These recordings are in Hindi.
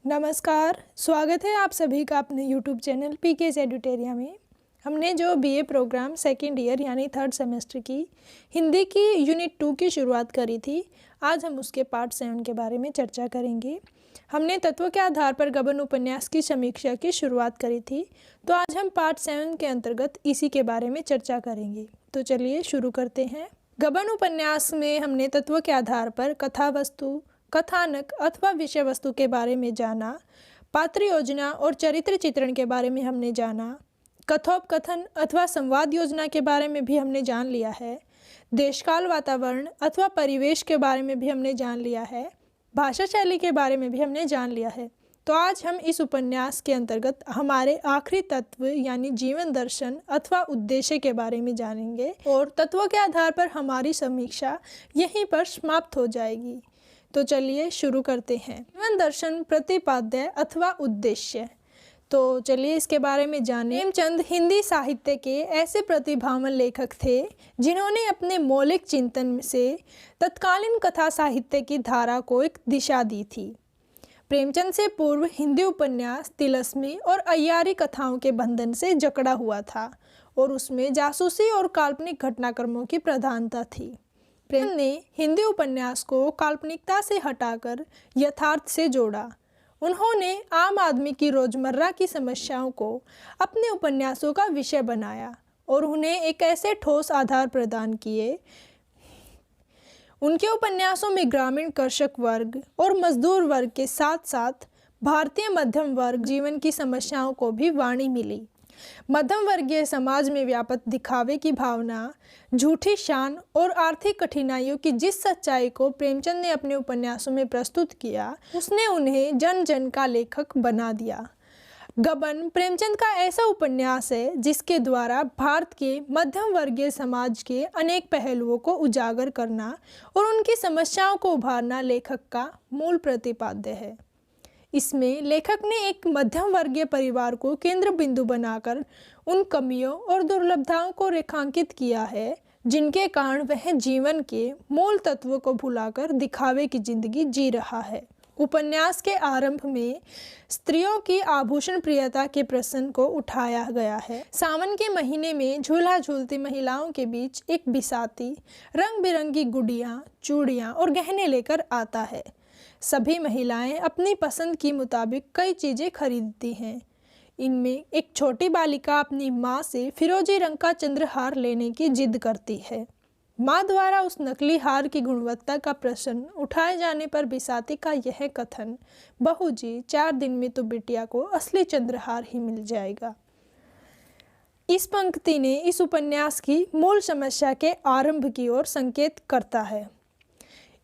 नमस्कार, स्वागत है आप सभी का अपने YouTube चैनल पीके's एडुटेरिया में। हमने जो बीए प्रोग्राम सेकेंड ईयर यानी थर्ड सेमेस्टर की हिंदी की यूनिट 2 की शुरुआत करी थी, आज हम उसके पार्ट 7 के बारे में चर्चा करेंगे। हमने तत्वों के आधार पर गबन उपन्यास की समीक्षा की शुरुआत करी थी, तो आज हम पार्ट 7 के अंतर्गत इसी के बारे में चर्चा करेंगे। तो चलिए शुरू करते हैं। गबन उपन्यास में हमने तत्वों के आधार पर कथा वस्तु, कथानक अथवा विषय वस्तु के बारे में जाना, पात्र योजना और चरित्र चित्रण के बारे में हमने जाना, कथोपकथन अथवा संवाद योजना के बारे में भी हमने जान लिया है, देशकाल वातावरण अथवा परिवेश के बारे में भी हमने जान लिया है, भाषा शैली के बारे में भी हमने जान लिया है। तो आज हम इस उपन्यास के अंतर्गत हमारे आखिरी तत्व यानी जीवन दर्शन अथवा उद्देश्य के बारे में जानेंगे और तत्वों के आधार पर हमारी समीक्षा यहीं पर समाप्त हो जाएगी। तो चलिए शुरू करते हैं। जीवन दर्शन, प्रतिपाद्य अथवा उद्देश्य। तो चलिए इसके बारे में जानें। प्रेमचंद हिंदी साहित्य के ऐसे प्रतिभावान लेखक थे जिन्होंने अपने मौलिक चिंतन से तत्कालीन कथा साहित्य की धारा को एक दिशा दी थी। प्रेमचंद से पूर्व हिंदी उपन्यास तिलस्मी और अय्यारी कथाओं के बंधन से जकड़ा हुआ था और उसमें जासूसी और काल्पनिक घटनाक्रमों की प्रधानता थी। प्रेमचंद ने हिंदी उपन्यास को काल्पनिकता से हटाकर यथार्थ से जोड़ा। उन्होंने आम आदमी की रोजमर्रा की समस्याओं को अपने उपन्यासों का विषय बनाया और उन्हें एक ऐसे ठोस आधार प्रदान किए। उनके उपन्यासों में ग्रामीण कृषक वर्ग और मजदूर वर्ग के साथ साथ भारतीय मध्यम वर्ग जीवन की समस्याओं को भी वाणी मिली। मध्यम वर्गीय समाज में व्याप्त दिखावे की भावना, झूठी शान और आर्थिक कठिनाइयों की जिस सच्चाई को प्रेमचंद ने अपने उपन्यासों में प्रस्तुत किया, उसने उन्हें जन जन का लेखक बना दिया। गबन प्रेमचंद का ऐसा उपन्यास है जिसके द्वारा भारत के मध्यम वर्गीय समाज के अनेक पहलुओं को उजागर करना और उनकी समस्याओं को उभारना लेखक का मूल प्रतिपाद्य है। इसमें लेखक ने एक मध्यम वर्गीय परिवार को केंद्र बिंदु बनाकर उन कमियों और दुर्लभताओं को रेखांकित किया है जिनके कारण वह जीवन के मूल तत्वों को भुलाकर दिखावे की जिंदगी जी रहा है। उपन्यास के आरंभ में स्त्रियों की आभूषण प्रियता के प्रश्न को उठाया गया है। सावन के महीने में झूला झूलती महिलाओं के बीच एक बिसाती रंग बिरंगी गुड़ियाँ, चूड़ियाँ और गहने लेकर आता है। सभी महिलाएं अपनी पसंद के मुताबिक कई चीज़ें खरीदती हैं। इनमें एक छोटी बालिका अपनी माँ से फिरोजी रंग का चंद्रहार लेने की जिद करती है। माँ द्वारा उस नकली हार की गुणवत्ता का प्रश्न उठाए जाने पर बिसाती का यह कथन, बहू जी 4 दिन में तो बिटिया को असली चंद्रहार ही मिल जाएगा। इस पंक्ति ने इस उपन्यास की मूल समस्या के आरंभ की ओर संकेत करता है।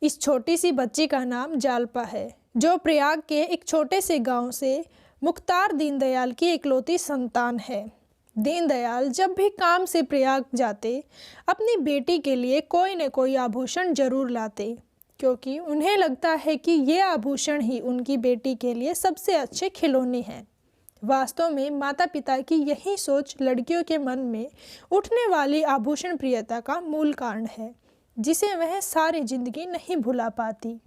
इस छोटी सी बच्ची का नाम जालपा है, जो प्रयाग के एक छोटे से गांव से मुख्तार दीनदयाल की इकलौती संतान है। दीनदयाल जब भी काम से प्रयाग जाते अपनी बेटी के लिए कोई न कोई आभूषण जरूर लाते, क्योंकि उन्हें लगता है कि ये आभूषण ही उनकी बेटी के लिए सबसे अच्छे खिलौने हैं। वास्तव में माता पिता की यही सोच लड़कियों के मन में उठने वाली आभूषण प्रियता का मूल कारण है, जिसे वह सारी जिंदगी नहीं भुला पाती।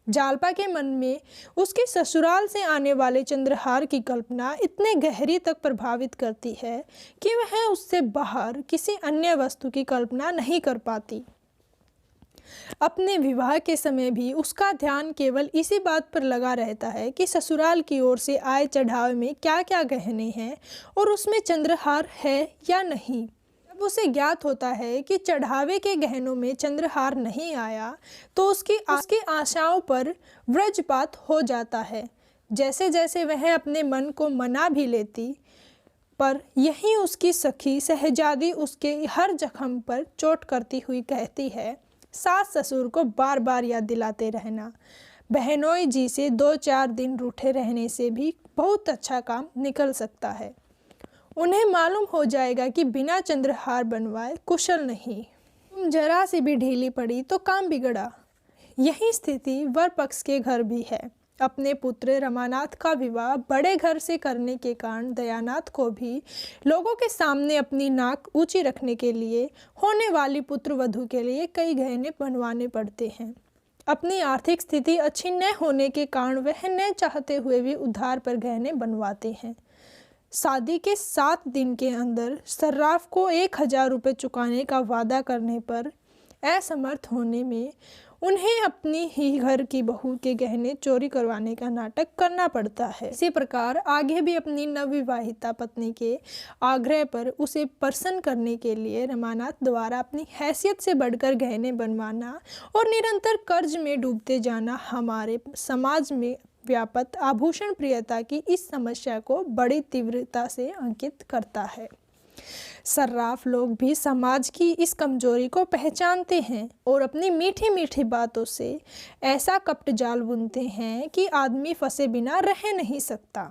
जालपा के मन में उसके ससुराल से आने वाले चंद्रहार की कल्पना इतने गहरी तक प्रभावित करती है कि वह उससे बाहर किसी अन्य वस्तु की कल्पना नहीं कर पाती। अपने विवाह के समय भी उसका ध्यान केवल इसी बात पर लगा रहता है कि ससुराल की ओर से आए चढ़ावे में क्या क्या गहने हैं और उसमें चंद्रहार है या नहीं। उसे ज्ञात होता है कि चढ़ावे के गहनों में चंद्रहार नहीं आया तो उसकी आशाओं पर वज्रपात हो जाता है। जैसे जैसे वह अपने मन को मना भी लेती, पर यही उसकी सखी शहजादी उसके हर जख्म पर चोट करती हुई कहती है, सास ससुर को बार बार याद दिलाते रहना। बहनोई जी से 2-4 दिन रूठे रहने से भी बहुत अच्छा काम निकल सकता है। उन्हें मालूम हो जाएगा कि बिना चंद्रहार बनवाए कुशल नहीं। तुम जरा सी भी ढीली पड़ी तो काम बिगड़ा। यही स्थिति वर पक्ष के घर भी है। अपने पुत्र रमानाथ का विवाह बड़े घर से करने के कारण दयानाथ को भी लोगों के सामने अपनी नाक ऊंची रखने के लिए होने वाली पुत्र वधू के लिए कई गहने बनवाने पड़ते हैं। अपनी आर्थिक स्थिति अच्छी न होने के कारण वह न चाहते हुए भी उधार पर गहने बनवाते हैं। शादी के 7 दिन के अंदर सर्राफ को 1000 रुपये चुकाने का वादा करने पर असमर्थ होने में उन्हें अपनी ही घर की बहू के गहने चोरी करवाने का नाटक करना पड़ता है। इसी प्रकार आगे भी अपनी नवविवाहिता पत्नी के आग्रह पर उसे प्रसन्न करने के लिए रमानाथ द्वारा अपनी हैसियत से बढ़कर गहने बनवाना और निरंतर कर्ज में डूबते जाना हमारे समाज में व्याप्त आभूषण प्रियता की इस समस्या को बड़ी तीव्रता से अंकित करता है। सर्राफ लोग भी समाज की इस कमजोरी को पहचानते हैं और अपनी मीठी मीठी बातों से ऐसा कपट जाल बुनते हैं कि आदमी फंसे बिना रह नहीं सकता।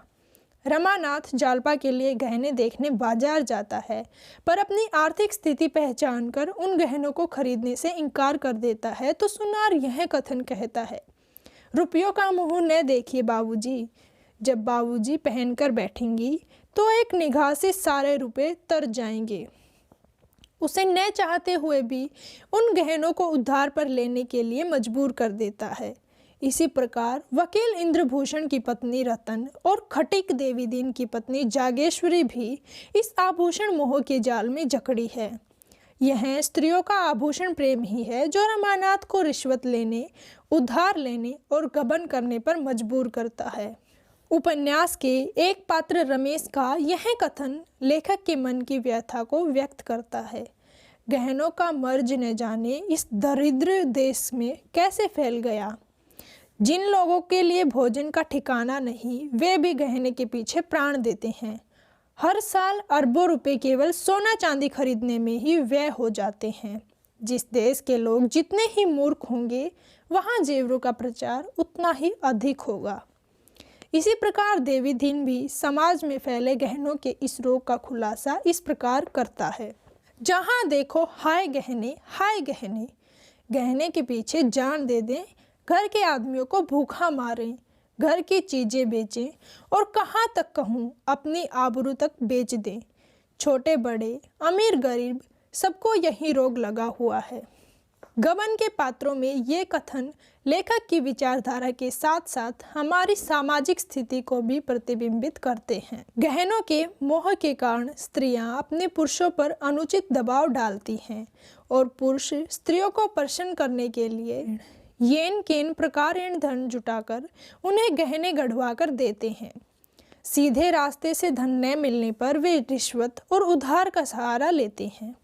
रमानाथ जालपा के लिए गहने देखने बाजार जाता है, पर अपनी आर्थिक स्थिति पहचानकर उन गहनों को खरीदने से इनकार कर देता है तो सुनार यह कथन कहता है, रुपयों का मुंह न देखिए बाबूजी, जब बाबूजी पहनकर बैठेंगी तो एक निगाह से सारे रुपए तर जाएंगे। उसे न चाहते हुए भी उन गहनों को उधार पर लेने के लिए मजबूर कर देता है। इसी प्रकार वकील इंद्रभूषण की पत्नी रतन और खटिक देवीदीन की पत्नी जागेश्वरी भी इस आभूषण मोह के जाल में जकड़ी है। यह स्त्रियों का आभूषण प्रेम ही है जो रमानाथ को रिश्वत लेने, उधार लेने और गबन करने पर मजबूर करता है। उपन्यास के एक पात्र रमेश का यह कथन लेखक के मन की व्यथा को व्यक्त करता है। गहनों का मर्ज न जाने इस दरिद्र देश में कैसे फैल गया। जिन लोगों के लिए भोजन का ठिकाना नहीं, वे भी गहने के पीछे प्राण देते हैं। हर साल अरबों रुपए केवल सोना चांदी खरीदने में ही व्यय हो जाते हैं। जिस देश के लोग जितने ही मूर्ख होंगे, वहाँ जेवरों का प्रचार उतना ही अधिक होगा। इसी प्रकार देवीदीन भी समाज में फैले गहनों के इस रोग का खुलासा इस प्रकार करता है। जहाँ देखो हाय गहने, हाय गहने, गहने के पीछे जान दे दें, घर के आदमियों को भूखा मारें, घर की चीज़ें बेचें और कहाँ तक कहूँ अपनी आबरू तक बेच दें। छोटे बड़े, अमीर गरीब, सबको यही रोग लगा हुआ है। गबन के पात्रों में ये कथन लेखक की विचारधारा के साथ साथ हमारी सामाजिक स्थिति को भी प्रतिबिंबित करते हैं। गहनों के मोह के कारण स्त्रियां अपने पुरुषों पर अनुचित दबाव डालती हैं और पुरुष स्त्रियों को प्रसन्न करने के लिए येन केन प्रकारेण धन जुटाकर उन्हें गहने गढ़वा कर देते हैं। सीधे रास्ते से धन न मिलने पर वे रिश्वत और उधार का सहारा लेते हैं।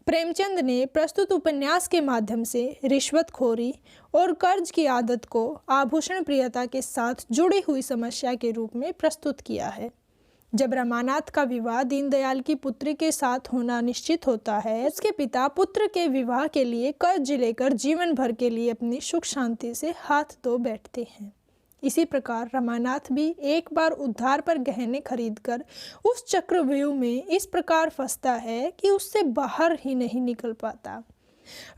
प्रेमचंद ने प्रस्तुत उपन्यास के माध्यम से रिश्वतखोरी और कर्ज की आदत को आभूषण प्रियता के साथ जुड़ी हुई समस्या के रूप में प्रस्तुत किया है। जब रमानाथ का विवाह दीनदयाल की पुत्री के साथ होना निश्चित होता है, उसके पिता पुत्र के विवाह के लिए कर्ज लेकर जीवन भर के लिए अपनी सुख शांति से हाथ धो बैठते हैं। इसी प्रकार रमानाथ भी एक बार उधार पर गहने खरीदकर उस चक्रव्यूह में इस प्रकार फंसता है कि उससे बाहर ही नहीं निकल पाता।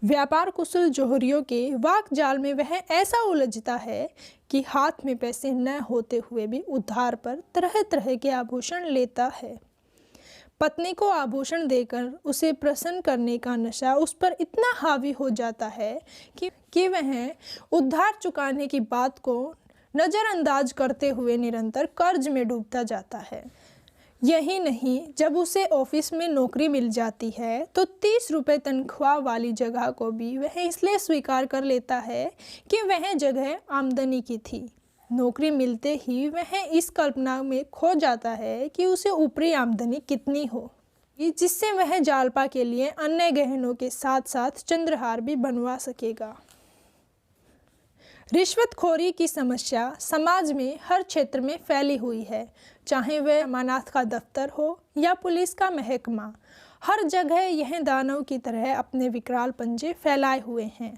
व्यापार कुशल जोहरियों के वाक जाल में वह ऐसा उलझता है कि हाथ में पैसे न होते हुए भी उधार पर तरह तरह के आभूषण लेता है। पत्नी को आभूषण देकर उसे प्रसन्न करने का नशा उस पर इतना हावी हो जाता है कि वह उधार चुकाने की बात को नज़रअंदाज करते हुए निरंतर कर्ज में डूबता जाता है। यही नहीं, जब उसे ऑफिस में नौकरी मिल जाती है तो 30 रुपये तनख्वाह वाली जगह को भी वह इसलिए स्वीकार कर लेता है कि वह जगह आमदनी की थी। नौकरी मिलते ही वह इस कल्पना में खो जाता है कि उसे ऊपरी आमदनी कितनी हो, जिससे वह जालपा के लिए अन्य गहनों के साथ साथ चंद्रहार भी बनवा सकेगा। रिश्वतखोरी की समस्या समाज में हर क्षेत्र में फैली हुई है, चाहे वह रमानाथ का दफ्तर हो या पुलिस का महकमा। हर जगह यह दानव की तरह अपने विकराल पंजे फैलाए हुए हैं।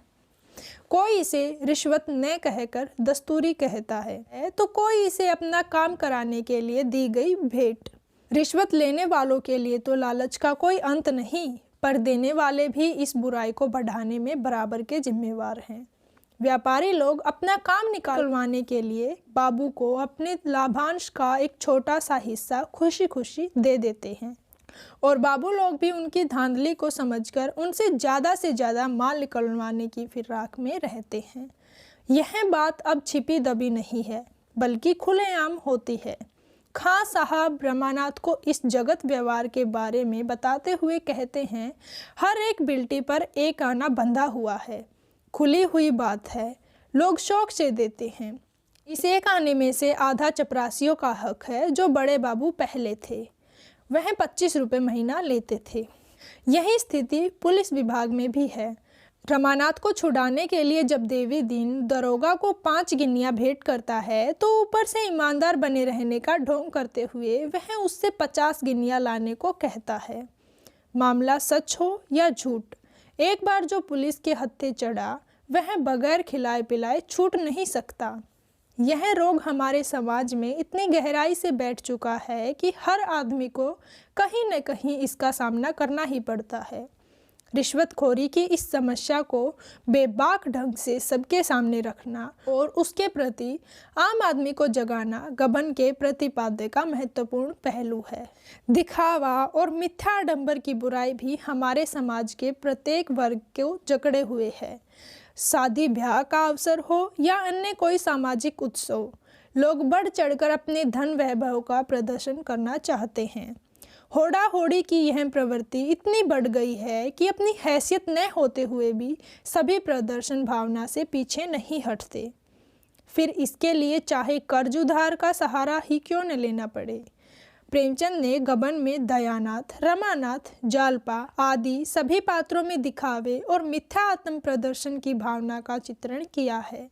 कोई इसे रिश्वत न कहकर दस्तूरी कहता है तो कोई इसे अपना काम कराने के लिए दी गई भेंट। रिश्वत लेने वालों के लिए तो लालच का कोई अंत नहीं, पर देने वाले भी इस बुराई को बढ़ाने में बराबर के जिम्मेवार हैं। व्यापारी लोग अपना काम निकालवाने के लिए बाबू को अपने लाभांश का एक छोटा सा हिस्सा खुशी खुशी दे देते हैं और बाबू लोग भी उनकी धांधली को समझकर उनसे ज़्यादा से ज़्यादा माल निकलवाने की फिराक में रहते हैं। यह बात अब छिपी दबी नहीं है बल्कि खुलेआम होती है। खां साहब रमानाथ को इस जगत व्यवहार के बारे में बताते हुए कहते हैं, हर एक बिल्टी पर एक आना बंधा हुआ है, खुली हुई बात है, लोग शौक से देते हैं। इस एक आने में से आधा चपरासियों का हक है जो बड़े बाबू पहले थे, वह 25 रुपये महीना लेते थे। यही स्थिति पुलिस विभाग में भी है। रमानाथ को छुड़ाने के लिए जब देवी दिन दरोगा को 5 गिन्नियां भेंट करता है तो ऊपर से ईमानदार बने रहने का ढोंग करते हुए वह उससे 50 गिन्नियां लाने को कहता है। मामला सच हो या झूठ, एक बार जो पुलिस के हत्थे चढ़ा वह बगैर खिलाए पिलाए छूट नहीं सकता। यह रोग हमारे समाज में इतनी गहराई से बैठ चुका है कि हर आदमी को कहीं न कहीं इसका सामना करना ही पड़ता है। रिश्वतखोरी की इस समस्या को बेबाक ढंग से सबके सामने रखना और उसके प्रति आम आदमी को जगाना गबन के प्रतिपाद्य का महत्वपूर्ण पहलू है। दिखावा और मिथ्या आडंबर की बुराई भी हमारे समाज के प्रत्येक वर्ग को जकड़े हुए है। शादी ब्याह का अवसर हो या अन्य कोई सामाजिक उत्सव, लोग बढ़ चढ़कर अपने धन वैभव का प्रदर्शन करना चाहते हैं। होड़ा होड़ी की यह प्रवृत्ति इतनी बढ़ गई है कि अपनी हैसियत न होते हुए भी सभी प्रदर्शन भावना से पीछे नहीं हटते, फिर इसके लिए चाहे कर्ज उधार का सहारा ही क्यों न लेना पड़े। प्रेमचंद ने गबन में दयानाथ, रमानाथ, जालपा आदि सभी पात्रों में दिखावे और मिथ्या आत्म प्रदर्शन की भावना का चित्रण किया है।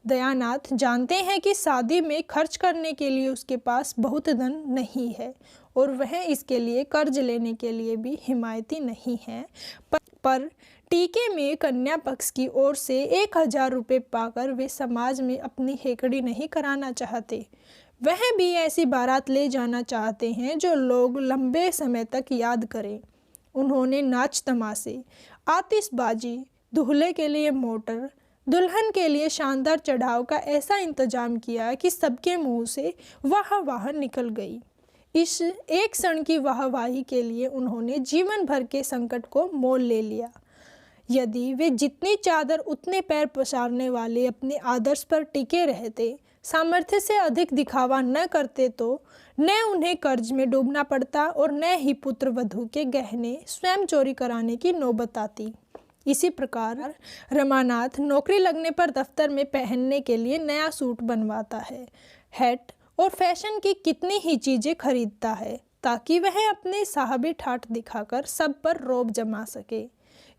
दयानाथ जानते हैं कि शादी में खर्च करने के लिए उसके पास बहुत धन नहीं है और वह इसके लिए कर्ज लेने के लिए भी हिमायती नहीं है, पर टीके में कन्या पक्ष की ओर से 1000 रुपये पाकर वे समाज में अपनी हेकड़ी नहीं कराना चाहते। वह भी ऐसी बारात ले जाना चाहते हैं जो लोग लंबे समय तक याद करें। उन्होंने नाच तमाशे, आतिशबाजी, दूल्हे के लिए मोटर, दुल्हन के लिए शानदार चढ़ाव का ऐसा इंतजाम किया कि सबके मुंह से वाह वाह निकल गई। इस एक क्षण की वाहवाही के लिए उन्होंने जीवन भर के संकट को मोल ले लिया। यदि वे जितनी चादर उतने पैर पसारने वाले अपने आदर्श पर टिके रहते, सामर्थ्य से अधिक दिखावा न करते तो न उन्हें कर्ज में डूबना पड़ता और न ही पुत्र वधू के गहने स्वयं चोरी कराने की नौबत आती। इसी प्रकार रमानाथ नौकरी लगने पर दफ्तर में पहनने के लिए नया सूट बनवाता है, हैट और फैशन की कितनी ही चीज़ें खरीदता है ताकि वह अपने साहबी ठाठ दिखाकर सब पर रौब जमा सके।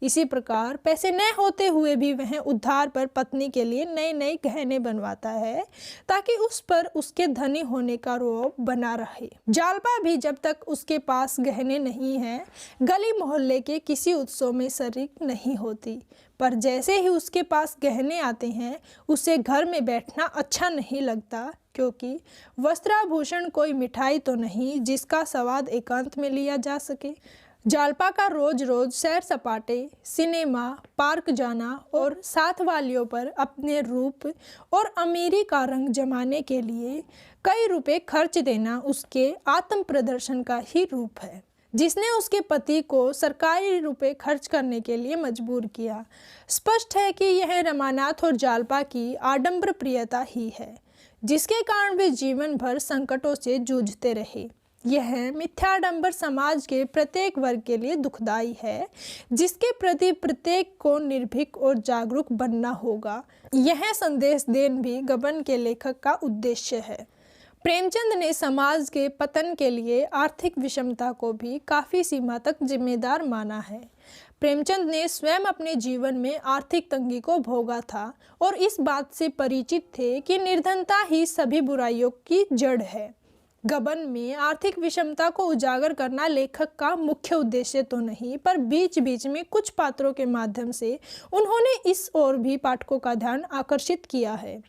इसी प्रकार पैसे न होते हुए भी वह उधार पर पत्नी के लिए नए नए गहने बनवाता है ताकि उस पर उसके धनी होने का रौब बना रहे। जालपा भी जब तक उसके पास गहने नहीं हैं, गली मोहल्ले के किसी उत्सव में शरीक नहीं होती, पर जैसे ही उसके पास गहने आते हैं उसे घर में बैठना अच्छा नहीं लगता, क्योंकि वस्त्राभूषण कोई मिठाई तो नहीं जिसका स्वाद एकांत में लिया जा सके। जालपा का रोज रोज सैर सपाटे, सिनेमा, पार्क जाना और साथ वालियों पर अपने रूप और अमीरी का रंग जमाने के लिए कई रुपए खर्च देना उसके आत्म प्रदर्शन का ही रूप है, जिसने उसके पति को सरकारी रुपए खर्च करने के लिए मजबूर किया। स्पष्ट है कि यह रमानाथ और जालपा की आडंबर प्रियता ही है, जिसके कारण वे जीवन भर संकटों से जूझते रहे। यह मिथ्याडंबर समाज के प्रत्येक वर्ग के लिए दुखदाई है, जिसके प्रति प्रत्येक को निर्भीक और जागरूक बनना होगा। यह संदेश देन भी गबन के लेखक का उद्देश्य है। प्रेमचंद ने समाज के पतन के लिए आर्थिक विषमता को भी काफ़ी सीमा तक जिम्मेदार माना है। प्रेमचंद ने स्वयं अपने जीवन में आर्थिक तंगी को भोगा था और इस बात से परिचित थे कि निर्धनता ही सभी बुराइयों की जड़ है। गबन में आर्थिक विषमता को उजागर करना लेखक का मुख्य उद्देश्य तो नहीं, पर बीच बीच में कुछ पात्रों के माध्यम से उन्होंने इस ओर भी पाठकों का ध्यान आकर्षित किया है।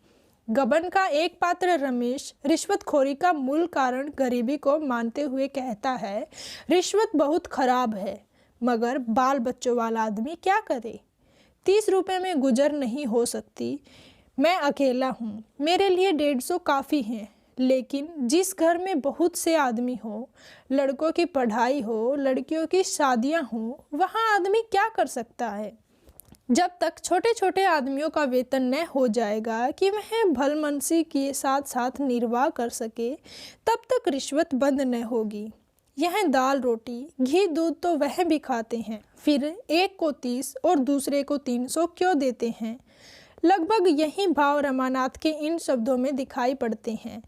गबन का एक पात्र रमेश रिश्वतखोरी का मूल कारण गरीबी को मानते हुए कहता है, रिश्वत बहुत खराब है, मगर बाल बच्चों वाला आदमी क्या करे। 30 रुपये में गुजर नहीं हो सकती। मैं अकेला हूँ, मेरे लिए 150 काफ़ी हैं। लेकिन जिस घर में बहुत से आदमी हो, लड़कों की पढ़ाई हो, लड़कियों की शादियां हो, वहाँ आदमी क्या कर सकता है। जब तक छोटे छोटे आदमियों का वेतन न हो जाएगा कि वह भलमनसी के साथ साथ निर्वाह कर सके, तब तक रिश्वत बंद न होगी। यह दाल रोटी घी दूध तो वह भी खाते हैं, फिर एक को 30 और दूसरे को 300 क्यों देते हैं। लगभग यही भाव रमानाथ के इन शब्दों में दिखाई पड़ते हैं।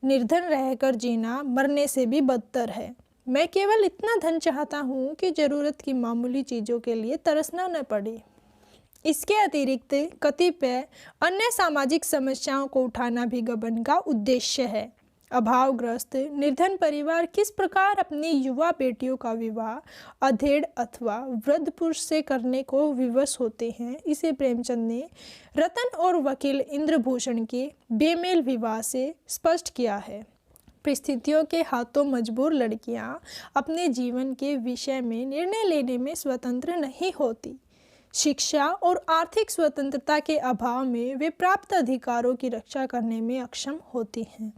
निर्धन रहकर जीना मरने से भी बदतर है। मैं केवल इतना धन चाहता हूँ कि ज़रूरत की मामूली चीज़ों के लिए तरसना न पड़े। इसके अतिरिक्त कतिपय अन्य सामाजिक समस्याओं को उठाना भी गबन का उद्देश्य है। अभावग्रस्त निर्धन परिवार किस प्रकार अपनी युवा बेटियों का विवाह अधेड़ अथवा वृद्ध पुरुष से करने को विवश होते हैं, इसे प्रेमचंद ने रतन और वकील इंद्रभूषण के बेमेल विवाह से स्पष्ट किया है। परिस्थितियों के हाथों मजबूर लड़कियां अपने जीवन के विषय में निर्णय लेने में स्वतंत्र नहीं होती। शिक्षा और आर्थिक स्वतंत्रता के अभाव में वे प्राप्त अधिकारों की रक्षा करने में अक्षम होती हैं।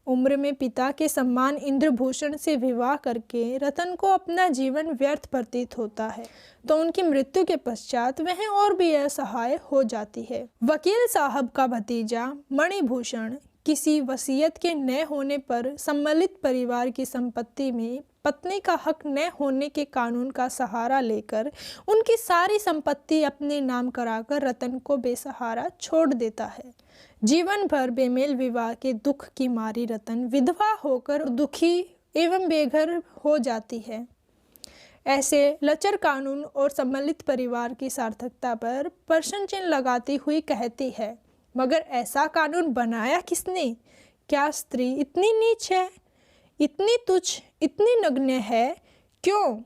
उम्र में पिता के सम्मान इंद्रभूषण से विवाह करके रतन को अपना जीवन व्यर्थ प्रतीत होता है, तो उनकी मृत्यु के पश्चात वह और भी असहाय हो जाती है। वकील साहब का भतीजा मणिभूषण किसी वसीयत के न होने पर सम्मिलित परिवार की संपत्ति में पत्नी का हक न होने के कानून का सहारा लेकर उनकी सारी संपत्ति अपने नाम कराकर रतन को बेसहारा छोड़ देता है। जीवन भर बेमेल विवाह के दुख की मारी रतन विधवा होकर दुखी एवं बेघर हो जाती है। ऐसे लचर कानून और सम्मिलित परिवार की सार्थकता पर प्रश्न चिन्ह लगाती हुई कहती है, मगर ऐसा कानून बनाया किसने? क्या स्त्री इतनी नीच है, इतनी तुच्छ, इतनी नग्न है? क्यों?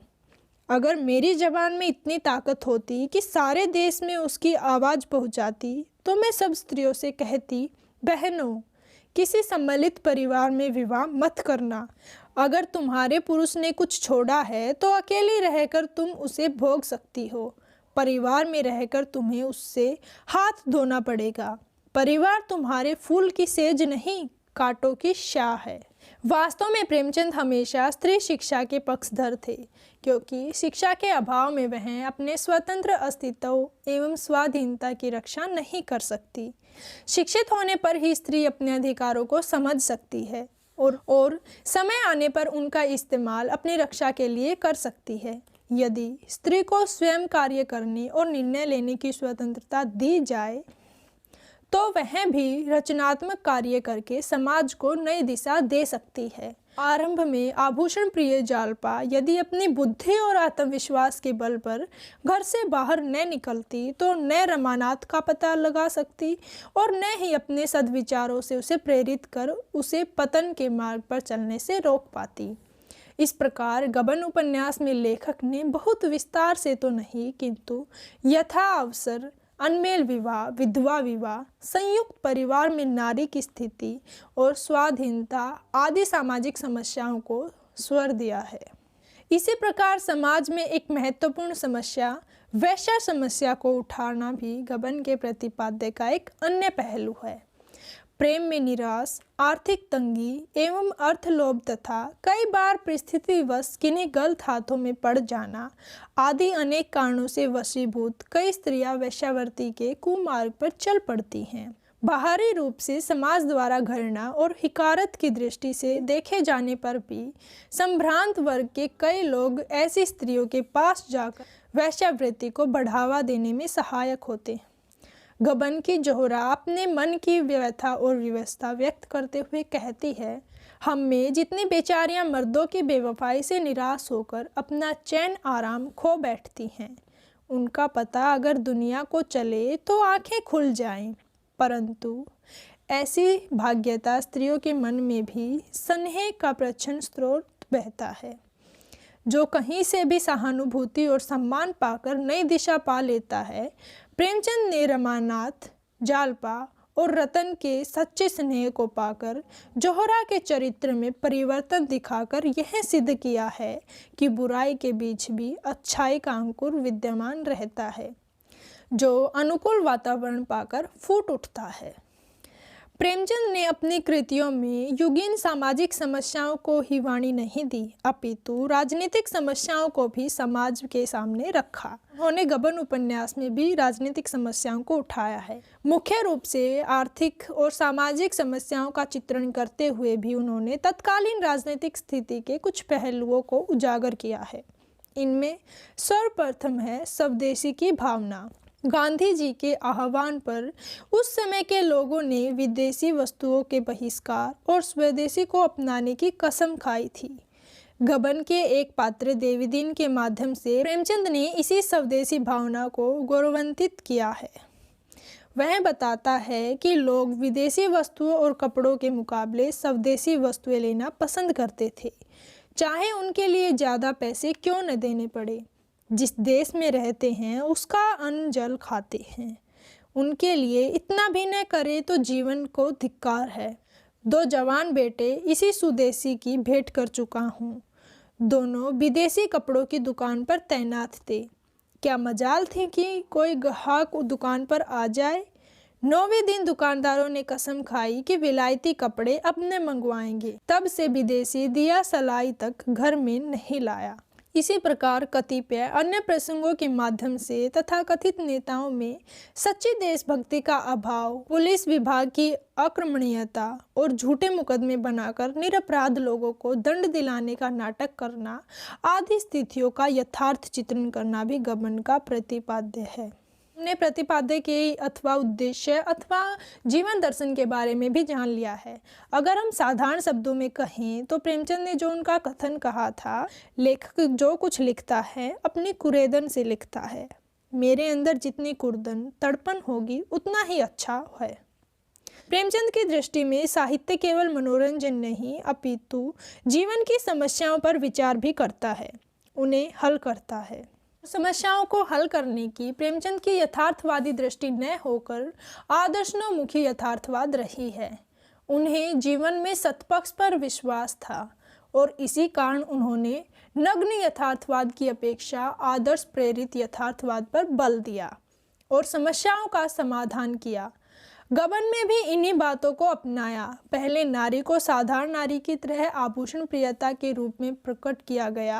अगर मेरी जबान में इतनी ताकत होती कि सारे देश में उसकी आवाज़ पहुंचाती, तो मैं सब स्त्रियों से कहती, बहनों, किसी सम्मिलित परिवार में विवाह मत करना। अगर तुम्हारे पुरुष ने कुछ छोड़ा है तो अकेली रहकर तुम उसे भोग सकती हो। परिवार में रहकर तुम्हें उससे हाथ धोना पड़ेगा। परिवार तुम्हारे फूल की सेज नहीं, कांटों की शाह है। वास्तव में प्रेमचंद हमेशा स्त्री शिक्षा के पक्षधर थे, क्योंकि शिक्षा के अभाव में वह अपने स्वतंत्र अस्तित्व एवं स्वाधीनता की रक्षा नहीं कर सकती। शिक्षित होने पर ही स्त्री अपने अधिकारों को समझ सकती है और समय आने पर उनका इस्तेमाल अपनी रक्षा के लिए कर सकती है। यदि स्त्री को स्वयं कार्य करने और निर्णय लेने की स्वतंत्रता दी जाए तो वह भी रचनात्मक कार्य करके समाज को नई दिशा दे सकती है। आरंभ में आभूषण प्रिय जालपा यदि अपनी बुद्धि और आत्मविश्वास के बल पर घर से बाहर न निकलती तो न रमानाथ का पता लगा सकती और न ही अपने सद्विचारों से उसे प्रेरित कर उसे पतन के मार्ग पर चलने से रोक पाती। इस प्रकार गबन उपन्यास में लेखक ने बहुत विस्तार से तो नहीं, किंतु यथा अवसर, अनमेल विवाह, विधवा विवाह, संयुक्त परिवार में नारी की स्थिति और स्वाधीनता आदि सामाजिक समस्याओं को स्वर दिया है। इसी प्रकार समाज में एक महत्वपूर्ण समस्या वैश्या समस्या को उठाना भी गबन के प्रतिपाद्य का एक अन्य पहलू है। प्रेम में निराश, आर्थिक तंगी एवं अर्थलोभ तथा कई बार परिस्थितिवश किन्हीं गलत हाथों में पड़ जाना आदि अनेक कारणों से वशीभूत कई स्त्रियां वेश्यावृत्ति के कुमार्ग पर चल पड़ती हैं। बाहरी रूप से समाज द्वारा घृणा और हिकारत की दृष्टि से देखे जाने पर भी संभ्रांत वर्ग के कई लोग ऐसी स्त्रियों के पास जाकर वेश्यावृत्ति को बढ़ावा देने में सहायक होते हैं। गबन की जोहरा अपने मन की व्यथा और व्यवस्था व्यक्त करते हुए कहती है, हम में जितनी बेचारियां मर्दों की बेवफाई से निराश होकर अपना चैन आराम खो बैठती हैं, उनका पता अगर दुनिया को चले तो आंखें खुल जाएं। परंतु ऐसी भाग्यता स्त्रियों के मन में भी स्नेह का प्रच्छन्न स्रोत बहता है, जो कहीं से भी सहानुभूति और सम्मान पाकर नई दिशा पा लेता है। प्रेमचंद ने रमानाथ, जालपा और रतन के सच्चे स्नेह को पाकर जोहरा के चरित्र में परिवर्तन दिखाकर यह सिद्ध किया है कि बुराई के बीच भी अच्छाई का अंकुर विद्यमान रहता है, जो अनुकूल वातावरण पाकर फूट उठता है। प्रेमचंद ने अपनी कृतियों में युगीन सामाजिक समस्याओं को ही वाणी नहीं दी, अपितु राजनीतिक समस्याओं को भी समाज के सामने रखा। उन्होंने गबन उपन्यास में भी राजनीतिक समस्याओं को उठाया है। मुख्य रूप से आर्थिक और सामाजिक समस्याओं का चित्रण करते हुए भी उन्होंने तत्कालीन राजनीतिक स्थिति के कुछ पहलुओं को उजागर किया है। इनमें सर्वप्रथम है स्वदेशी की भावना। गांधी जी के आह्वान पर उस समय के लोगों ने विदेशी वस्तुओं के बहिष्कार और स्वदेशी को अपनाने की कसम खाई थी। गबन के एक पात्र देवीदीन के माध्यम से प्रेमचंद ने इसी स्वदेशी भावना को गौरवान्वित किया है। वह बताता है कि लोग विदेशी वस्तुओं और कपड़ों के मुकाबले स्वदेशी वस्तुएं लेना पसंद करते थे, चाहे उनके लिए ज़्यादा पैसे क्यों न देने पड़े। जिस देश में रहते हैं उसका अन्न जल खाते हैं, उनके लिए इतना भी न करे तो जीवन को धिक्कार है। 2 जवान बेटे इसी सुदेशी की भेंट कर चुका हूँ। दोनों विदेशी कपड़ों की दुकान पर तैनात थे। क्या मजाल थी कि कोई ग्राहक दुकान पर आ जाए। 9वें दिन दुकानदारों ने कसम खाई कि विलायती कपड़े अपने मंगवाएंगे। तब से विदेशी दिया सलाई तक घर में नहीं लाया। इसी प्रकार कतिपय अन्य प्रसंगों के माध्यम से तथाकथित नेताओं में सच्ची देशभक्ति का अभाव, पुलिस विभाग की अक्रमणीयता और झूठे मुकदमे बनाकर निरपराध लोगों को दंड दिलाने का नाटक करना आदि स्थितियों का यथार्थ चित्रण करना भी गबन का प्रतिपाद्य है। हमने प्रतिपाद्य के अथवा उद्देश्य अथवा जीवन दर्शन के बारे में भी जान लिया है। अगर हम साधारण शब्दों में कहें तो प्रेमचंद ने जो उनका कथन कहा था, लेखक जो कुछ लिखता है अपनी कुरेदन से लिखता है। मेरे अंदर जितनी कुर्दन तड़पन होगी उतना ही अच्छा है। प्रेमचंद की दृष्टि में साहित्य केवल मनोरंजन नहीं अपितु जीवन की समस्याओं पर विचार भी करता है, उन्हें हल करता है। समस्याओं को हल करने की प्रेमचंद की यथार्थवादी दृष्टि न होकर आदर्शोन्मुखी यथार्थवाद रही है। उन्हें जीवन में सत्पक्ष पर विश्वास था और इसी कारण उन्होंने नग्न यथार्थवाद की अपेक्षा आदर्श प्रेरित यथार्थवाद पर बल दिया और समस्याओं का समाधान किया। गबन में भी इन्हीं बातों को अपनाया। पहले नारी को साधारण नारी की तरह आभूषण प्रियता के रूप में प्रकट किया गया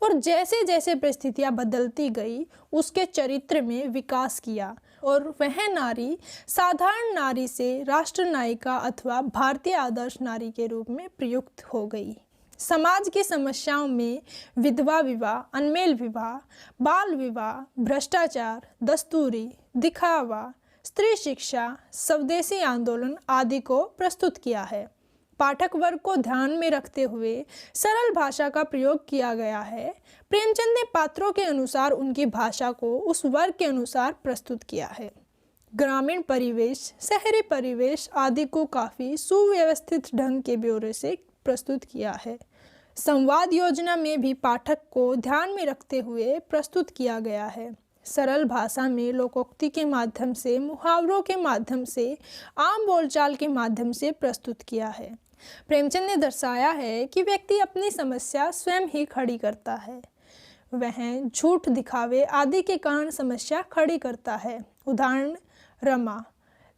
और जैसे जैसे परिस्थितियां बदलती गई उसके चरित्र में विकास किया और वह नारी साधारण नारी से राष्ट्र नायिका अथवा भारतीय आदर्श नारी के रूप में प्रयुक्त हो गई। समाज की समस्याओं में विधवा विवाह, अनमेल विवाह, बाल विवाह, भ्रष्टाचार, दस्तूरी, दिखावा, स्त्री शिक्षा, स्वदेशी आंदोलन आदि को प्रस्तुत किया है। पाठक वर्ग को ध्यान में रखते हुए सरल भाषा का प्रयोग किया गया है। प्रेमचंद ने पात्रों के अनुसार उनकी भाषा को उस वर्ग के अनुसार प्रस्तुत किया है। ग्रामीण परिवेश, शहरी परिवेश आदि को काफ़ी सुव्यवस्थित ढंग के ब्यौरे से प्रस्तुत किया है। संवाद योजना में भी पाठक को ध्यान में रखते हुए प्रस्तुत किया गया है। सरल भाषा में लोकोक्ति के माध्यम से, मुहावरों के माध्यम से, आम बोलचाल के माध्यम से प्रस्तुत किया है। प्रेमचंद ने दर्शाया है कि व्यक्ति अपनी समस्या स्वयं ही खड़ी करता है। वह झूठ, दिखावे आदि के कारण समस्या खड़ी करता है। उदाहरण रमा।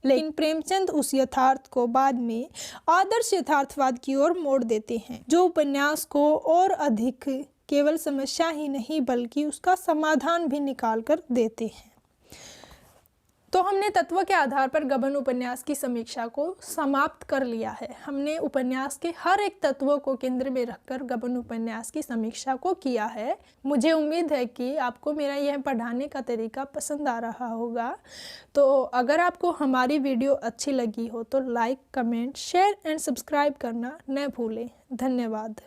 लेकिन प्रेमचंद उस यथार्थ को बाद में आदर्श यथार्थवाद की ओर मोड़ देते हैं, जो उपन्यास को और अधिक केवल समस्या ही नहीं बल्कि उसका समाधान भी निकाल कर देते हैं। तो हमने तत्व के आधार पर गबन उपन्यास की समीक्षा को समाप्त कर लिया है। हमने उपन्यास के हर एक तत्व को केंद्र में रखकर गबन उपन्यास की समीक्षा को किया है। मुझे उम्मीद है कि आपको मेरा यह पढ़ाने का तरीका पसंद आ रहा होगा। तो अगर आपको हमारी वीडियो अच्छी लगी हो तो like, comment, share and subscribe करना न भूलें। धन्यवाद।